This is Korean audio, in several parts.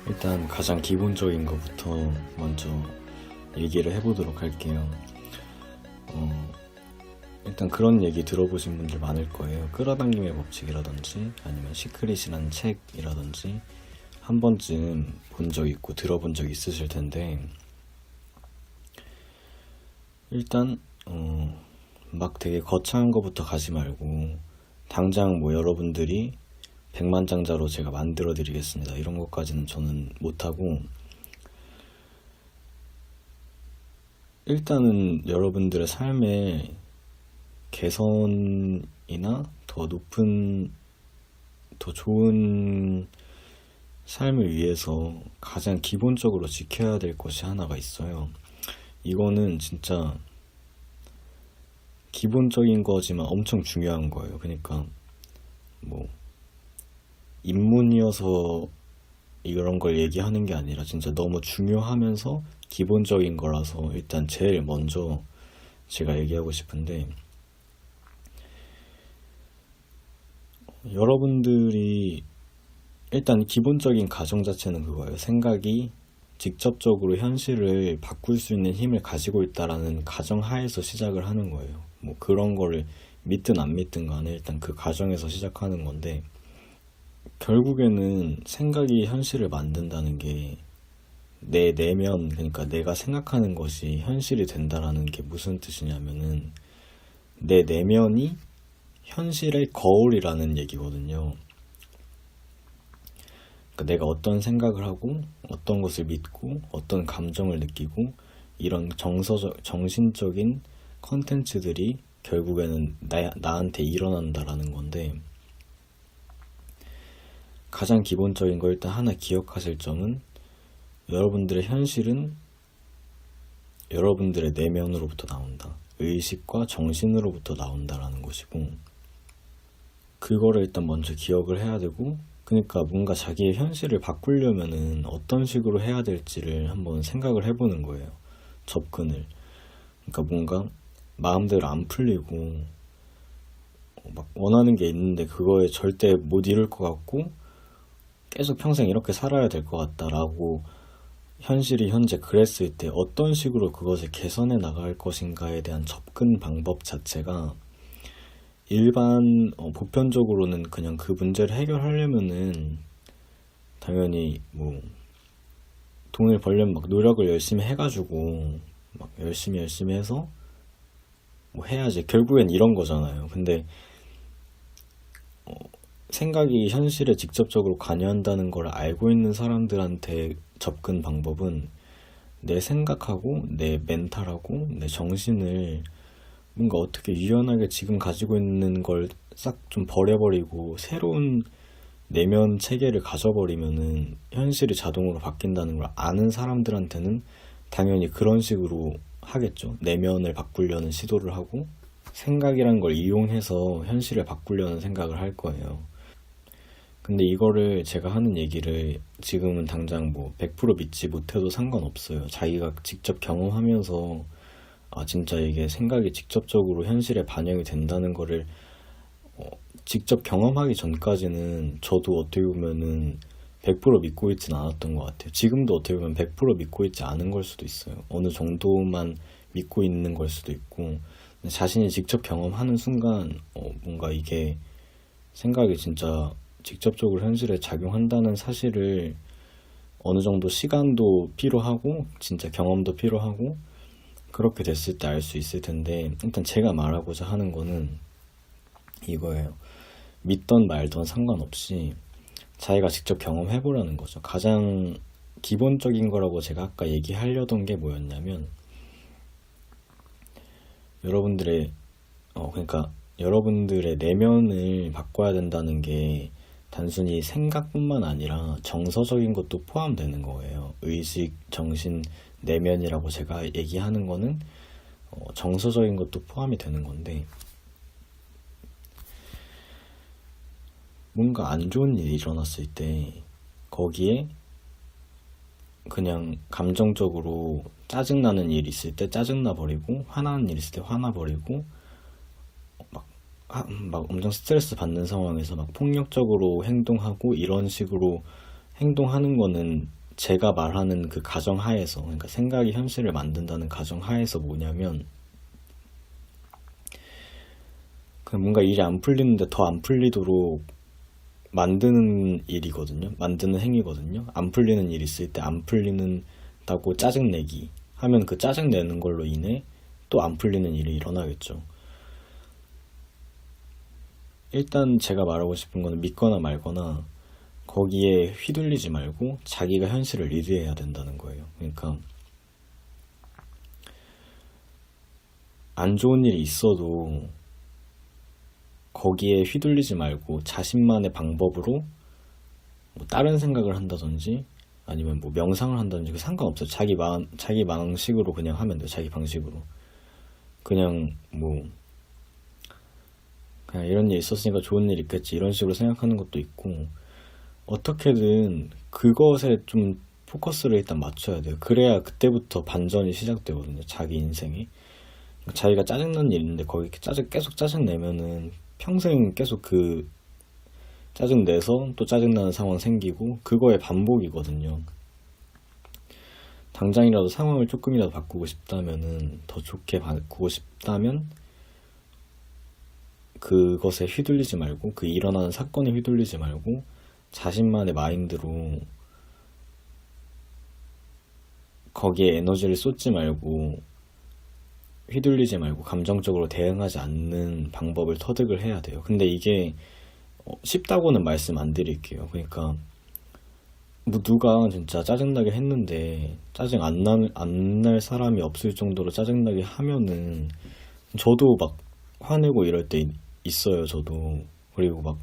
일단 가장 기본적인 것부터 먼저 얘기를 해보도록 할게요. 일단 그런 얘기 들어보신 분들 많을 거예요. 끌어당김의 법칙이라든지 아니면 시크릿이라는 책이라든지 한 번쯤 본 적 있고 들어본 적 있으실 텐데, 일단 막 되게 거창한 것부터 가지 말고 당장 뭐 여러분들이 백만장자로 제가 만들어 드리겠습니다 이런 것까지는 저는 못하고, 일단은 여러분들의 삶의 개선이나 더 높은 더 좋은 삶을 위해서 가장 기본적으로 지켜야 될 것이 하나가 있어요. 이거는 진짜 기본적인 거지만 엄청 중요한 거예요. 그러니까 뭐 입문이어서 이런 걸 얘기하는 게 아니라 진짜 너무 중요하면서 기본적인 거라서 일단 제일 먼저 제가 얘기하고 싶은데, 여러분들이 일단 기본적인 가정 자체는 그거예요. 생각이 직접적으로 현실을 바꿀 수 있는 힘을 가지고 있다라는 가정 하에서 시작을 하는 거예요. 뭐 그런 거를 믿든 안 믿든 간에 일단 그 가정에서 시작하는 건데, 결국에는 생각이 현실을 만든다는 게 내 내면, 그러니까 내가 생각하는 것이 현실이 된다라는 게 무슨 뜻이냐면은 내 내면이 현실의 거울이라는 얘기거든요. 그러니까 내가 어떤 생각을 하고 어떤 것을 믿고 어떤 감정을 느끼고 이런 정신적인 컨텐츠들이 결국에는 나한테 일어난다라는 건데, 가장 기본적인 거 일단 하나 기억하실 점은 여러분들의 현실은 여러분들의 내면으로부터 나온다. 의식과 정신으로부터 나온다라는 것이고, 그거를 일단 먼저 기억을 해야 되고, 그러니까 뭔가 자기의 현실을 바꾸려면은 어떤 식으로 해야 될지를 한번 생각을 해보는 거예요. 접근을. 그러니까 뭔가 마음대로 안 풀리고 막 원하는 게 있는데 그거에 절대 못 이룰 것 같고 계속 평생 이렇게 살아야 될 것 같다라고 현실이 현재 그랬을 때 어떤 식으로 그것을 개선해 나갈 것인가에 대한 접근 방법 자체가 일반 보편적으로는 그냥 그 문제를 해결하려면은 당연히 뭐 돈을 벌려면 막 노력을 열심히 해가지고 막 열심히 해서 뭐 해야지, 결국엔 이런 거잖아요. 근데 생각이 현실에 직접적으로 관여한다는 걸 알고 있는 사람들한테 접근 방법은 내 생각하고 내 멘탈하고 내 정신을 뭔가 어떻게 유연하게 지금 가지고 있는 걸 싹 좀 버려버리고 새로운 내면 체계를 가져버리면은 현실이 자동으로 바뀐다는 걸 아는 사람들한테는 당연히 그런 식으로 하겠죠. 내면을 바꾸려는 시도를 하고 생각이란 걸 이용해서 현실을 바꾸려는 생각을 할 거예요. 근데 이거를 제가 하는 얘기를 지금은 당장 뭐 100% 믿지 못해도 상관없어요. 자기가 직접 경험하면서 진짜 이게 생각이 직접적으로 현실에 반영이 된다는 거를 직접 경험하기 전까지는 저도 어떻게 보면은 100% 믿고 있진 않았던 것 같아요. 지금도 어떻게 보면 100% 믿고 있지 않은 걸 수도 있어요. 어느 정도만 믿고 있는 걸 수도 있고, 자신이 직접 경험하는 순간 뭔가 이게 생각이 진짜 직접적으로 현실에 작용한다는 사실을 어느 정도 시간도 필요하고 진짜 경험도 필요하고 그렇게 됐을 때 알 수 있을 텐데, 일단 제가 말하고자 하는 거는 이거예요. 믿던 말던 상관없이 자기가 직접 경험해보라는 거죠. 가장 기본적인 거라고 제가 아까 얘기하려던 게 뭐였냐면, 그러니까 여러분들의 내면을 바꿔야 된다는 게 단순히 생각뿐만 아니라 정서적인 것도 포함되는 거예요. 의식, 정신, 내면이라고 제가 얘기하는 거는 정서적인 것도 포함이 되는 건데, 뭔가 안 좋은 일이 일어났을 때 거기에 그냥 감정적으로 짜증나는 일이 있을 때 짜증나 버리고, 화나는 일이 있을 때 화나 버리고, 막 엄청 스트레스 받는 상황에서 막 폭력적으로 행동하고 이런 식으로 행동하는 거는 제가 말하는 그 가정하에서, 그러니까 생각이 현실을 만든다는 가정하에서 뭐냐면, 그 뭔가 일이 안 풀리는데 더 안 풀리도록 만드는 일이거든요. 만드는 행위거든요. 안 풀리는 일 있을 때 안 풀리는다고 짜증내기 하면 그 짜증내는 걸로 인해 또 안 풀리는 일이 일어나겠죠. 일단 제가 말하고 싶은 거는 믿거나 말거나 거기에 휘둘리지 말고 자기가 현실을 리드해야 된다는 거예요. 그러니까 안 좋은 일이 있어도 거기에 휘둘리지 말고 자신만의 방법으로 뭐 다른 생각을 한다든지 아니면 뭐 명상을 한다든지 그 상관없어요. 자기 방식으로 그냥 하면 돼요. 자기 방식으로. 그냥 뭐 그냥 이런 일 있었으니까 좋은 일 있겠지 이런 식으로 생각하는 것도 있고, 어떻게든 그것에 좀 포커스를 일단 맞춰야 돼요. 그래야 그때부터 반전이 시작되거든요. 자기 인생에. 자기가 짜증나는 일 있는데 거기 계속 짜증내면은 평생 계속 그 짜증내서 또 짜증나는 상황 생기고 그거의 반복이거든요. 당장이라도 상황을 조금이라도 바꾸고 싶다면은, 더 좋게 바꾸고 싶다면 그것에 휘둘리지 말고, 그 일어나는 사건에 휘둘리지 말고 자신만의 마인드로 거기에 에너지를 쏟지 말고 휘둘리지 말고 감정적으로 대응하지 않는 방법을 터득을 해야 돼요. 근데 이게 쉽다고는 말씀 안 드릴게요. 그러니까 뭐 누가 진짜 짜증나게 했는데 짜증 안 날 사람이 없을 정도로 짜증나게 하면은 저도 막 화내고 이럴 때 있어요. 저도. 그리고 막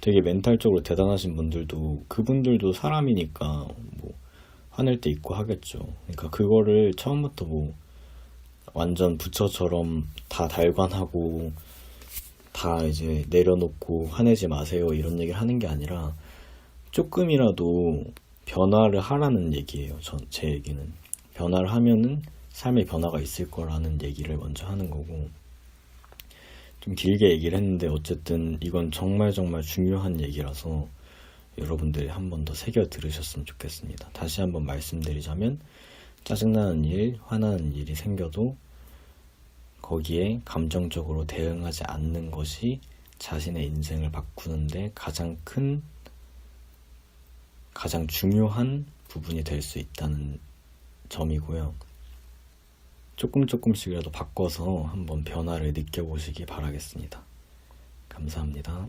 되게 멘탈적으로 대단하신 분들도 그분들도 사람이니까 뭐 화낼 때 있고 하겠죠. 그러니까 그거를 처음부터 뭐 완전 부처처럼 다 달관하고 다 이제 내려놓고 화내지 마세요 이런 얘기를 하는 게 아니라 조금이라도 변화를 하라는 얘기예요. 제 얘기는 변화를 하면은 삶의 변화가 있을 거라는 얘기를 먼저 하는 거고, 좀 길게 얘기를 했는데 어쨌든 이건 정말 중요한 얘기라서 여러분들이 한 번 더 새겨 들으셨으면 좋겠습니다. 다시 한번 말씀드리자면, 짜증나는 일, 화나는 일이 생겨도 거기에 감정적으로 대응하지 않는 것이 자신의 인생을 바꾸는데 가장 중요한 부분이 될 수 있다는 점이고요. 조금씩이라도 바꿔서 한번 변화를 느껴보시기 바라겠습니다. 감사합니다.